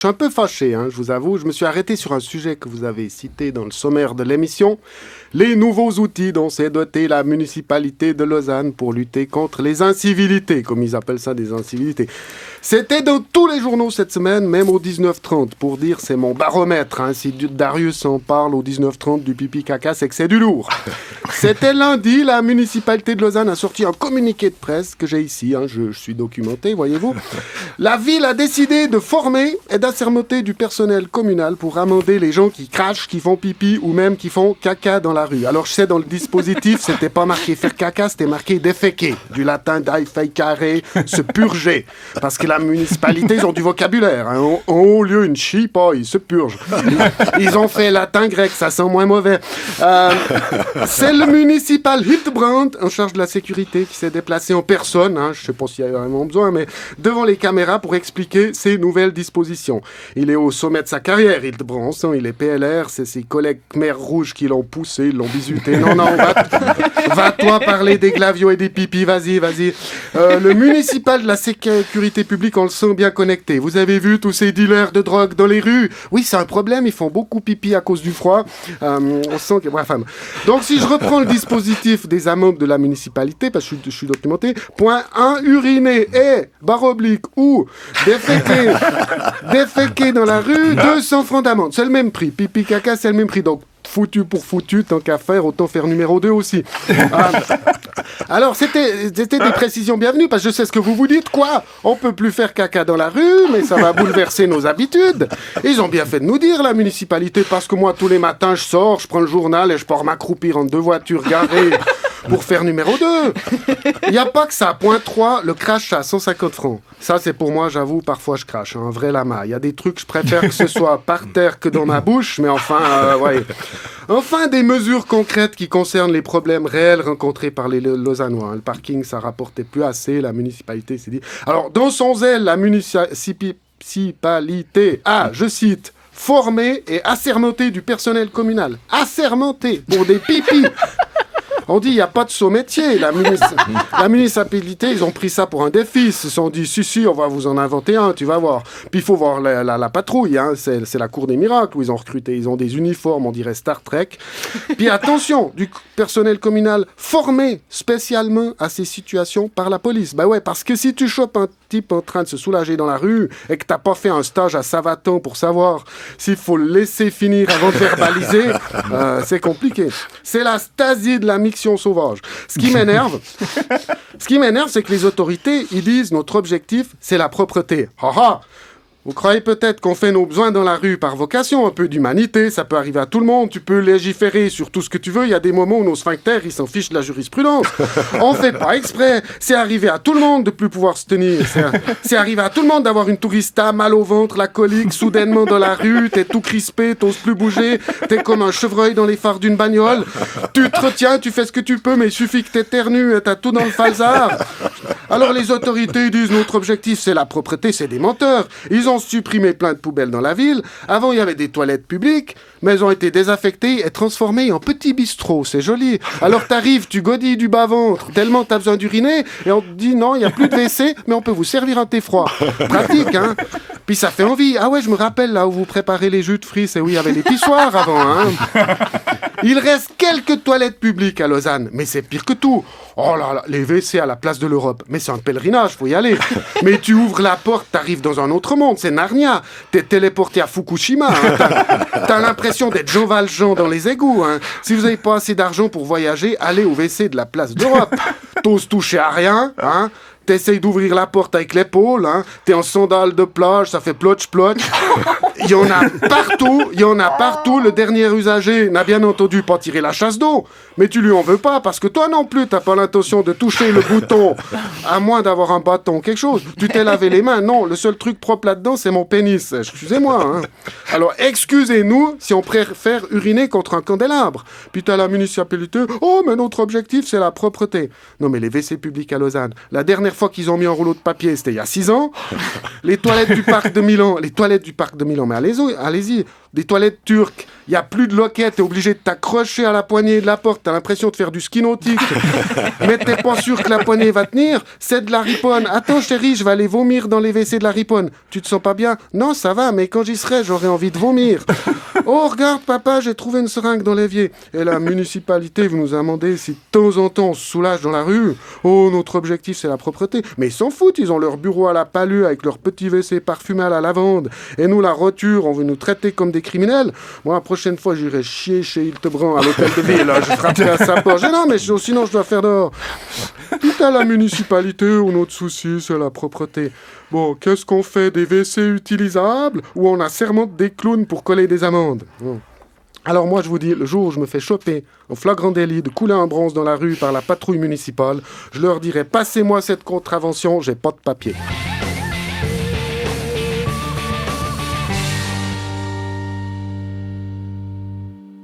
Je suis un peu fâché, je vous avoue. Je me suis arrêté sur un sujet que vous avez cité dans le sommaire de l'émission. Les nouveaux outils dont s'est dotée la municipalité de Lausanne pour lutter contre les incivilités, comme ils appellent ça, des incivilités. C'était dans tous les journaux cette semaine, même au 19h30, pour dire c'est mon baromètre. Si Darius en parle au 19h30 du pipi caca, c'est que c'est du lourd. C'était lundi, la municipalité de Lausanne a sorti un communiqué de presse que j'ai ici, je suis documenté, voyez-vous. La ville a décidé de former et d'assermenter du personnel communal pour amender les gens qui crachent, qui font pipi ou même qui font caca dans la rue. Alors je sais, dans le dispositif, c'était pas marqué faire caca, c'était marqué déféquer, du latin defecare, se purger. Parce que la municipalité, ils ont du vocabulaire. En haut lieu, une chie, ils se purgent. Ils ont fait latin grec, ça sent moins mauvais. C'est le municipal Hildebrand, en charge de la sécurité, qui s'est déplacé en personne, je sais pas s'il y a vraiment besoin, mais devant les caméras pour expliquer ces nouvelles dispositions. Il est au sommet de sa carrière, Hildebrand, il est PLR, c'est ses collègues Khmer rouges qui l'ont poussé, ils l'ont bisuté. Non, va-toi parler des glavios et des pipis, vas-y. Le municipal de la sécurité publique, on le sent bien connecté. Vous avez vu tous ces dealers de drogue dans les rues? Oui, c'est un problème, ils font beaucoup pipi à cause du froid. On sent que... Bref, donc si je reprends le dispositif des amendes de la municipalité, parce que je suis documenté, point 1, uriner et, barre oblique, ou déféquer dans la rue, 200 francs d'amende. C'est le même prix. Pipi, caca, c'est le même prix. Donc, foutu pour foutu, tant qu'à faire, autant faire numéro 2 aussi. Alors, c'était des précisions bienvenues, parce que je sais ce que vous dites. Quoi? On peut plus faire caca dans la rue, mais ça va bouleverser nos habitudes. Ils ont bien fait de nous dire, la municipalité, parce que moi, tous les matins, je sors, je prends le journal et je pars m'accroupir entre deux voitures garées pour faire numéro 2. Il n'y a pas que ça. Point 3, le crash à 150 francs. Ça, c'est pour moi, j'avoue, parfois je crache, un vrai lama. Il y a des trucs, je préfère que ce soit par terre que dans ma bouche, mais enfin, ouais. Enfin, des mesures concrètes qui concernent les problèmes réels rencontrés par les Lausannois. Le parking, ça rapportait plus assez, la municipalité s'est dit... Alors, dans son zèle, la municipalité a, je cite, formé et assermenté du personnel communal. Assermenté pour des pipis. On dit, il n'y a pas de saut métier. La municipalité, ils ont pris ça pour un défi. Ils se sont dit, si, on va vous en inventer un, tu vas voir. Puis il faut voir la patrouille. C'est la cour des miracles où ils ont recruté. Ils ont des uniformes, on dirait Star Trek. Puis attention, du personnel communal formé spécialement à ces situations par la police. Bah ouais, parce que si tu chopes un type en train de se soulager dans la rue et que t'as pas fait un stage à Savatan pour savoir s'il faut le laisser finir avant de verbaliser, c'est compliqué. C'est la Stasi de la mixtion sauvage. Ce qui m'énerve, c'est que les autorités, ils disent notre objectif, c'est la propreté. Vous croyez peut-être qu'on fait nos besoins dans la rue par vocation, un peu d'humanité, ça peut arriver à tout le monde, tu peux légiférer sur tout ce que tu veux, il y a des moments où nos sphincters, ils s'en fichent de la jurisprudence. On fait pas exprès, c'est arrivé à tout le monde de plus pouvoir se tenir, c'est arrivé à tout le monde d'avoir une tourista, mal au ventre, la colique, soudainement dans la rue, t'es tout crispé, t'oses plus bouger, t'es comme un chevreuil dans les phares d'une bagnole, tu te retiens, tu fais ce que tu peux, mais il suffit que t'éternues et t'as tout dans le falzar. Alors les autorités disent notre objectif c'est la propreté, c'est des menteurs. Ils ont supprimé plein de poubelles dans la ville. Avant il y avait des toilettes publiques, mais elles ont été désaffectées et transformées en petits bistrots. C'est joli. Alors t'arrives, tu godilles du bas-ventre, tellement t'as besoin d'uriner, et on te dit non, il n'y a plus de WC, mais on peut vous servir un thé froid. Pratique, Puis ça fait envie. Ah ouais, je me rappelle là où vous préparez les jus de fruits, c'est où il y avait les pissoirs avant, Il reste quelques toilettes publiques à Lausanne, mais c'est pire que tout. Oh là là, les WC à la place de l'Europe. Mais c'est un pèlerinage, faut y aller. Mais tu ouvres la porte, t'arrives dans un autre monde, c'est Narnia. T'es téléporté à Fukushima. T'as l'impression d'être Jean Valjean dans les égouts. Si vous n'avez pas assez d'argent pour voyager, allez au WC de la place d'Europe. T'oses toucher à rien, T'essayes d'ouvrir la porte avec l'épaule, T'es en sandales de plage, ça fait plotch-plotch. Il y en a partout. Le dernier usager n'a bien entendu pas tirer la chasse d'eau. Mais tu lui en veux pas, parce que toi non plus, t'as pas l'intention de toucher le bouton, à moins d'avoir un bâton, quelque chose. Tu t'es lavé les mains. Non, le seul truc propre là-dedans, c'est mon pénis. Excusez-moi, Alors, excusez-nous si on préfère uriner contre un candélabre. Puis t'as la municipalité. Oh, mais notre objectif, c'est la propreté. Non, mais les WC publics à Lausanne, la dernière fois qu'ils ont mis un rouleau de papier, c'était il y a 6 ans. Les toilettes du parc de Milan, mais allez-y. Des toilettes turques, il n'y a plus de loquette, t'es obligé de t'accrocher à la poignée de la porte, t'as l'impression de faire du ski nautique. Mais t'es pas sûr que la poignée va tenir, c'est de la riponne. Attends chérie, je vais aller vomir dans les WC de la riponne. Tu te sens pas bien? Non, ça va, mais quand j'y serai, j'aurai envie de vomir. Oh, regarde papa, j'ai trouvé une seringue dans l'évier. Et la municipalité vous nous a demandé si de temps en temps on se soulage dans la rue. Oh, notre objectif c'est la propreté. Mais ils s'en foutent, ils ont leur bureau à la palue avec leur petit WC parfumé à la lavande. Et nous, la roture, on veut nous traiter comme des criminels. Moi, la prochaine fois, j'irai chier chez Hildebrand à l'hôtel de ville. Je frapperai à sa porte. Non, mais sinon, je dois faire dehors. Tout à la municipalité, notre souci, c'est la propreté. Bon, qu'est-ce qu'on fait? Des WC utilisables ou on a sermente des clowns pour coller des amendes? Alors moi, je vous dis, le jour où je me fais choper en flagrant délit de couler un bronze dans la rue par la patrouille municipale, je leur dirai, passez-moi cette contravention, j'ai pas de papier.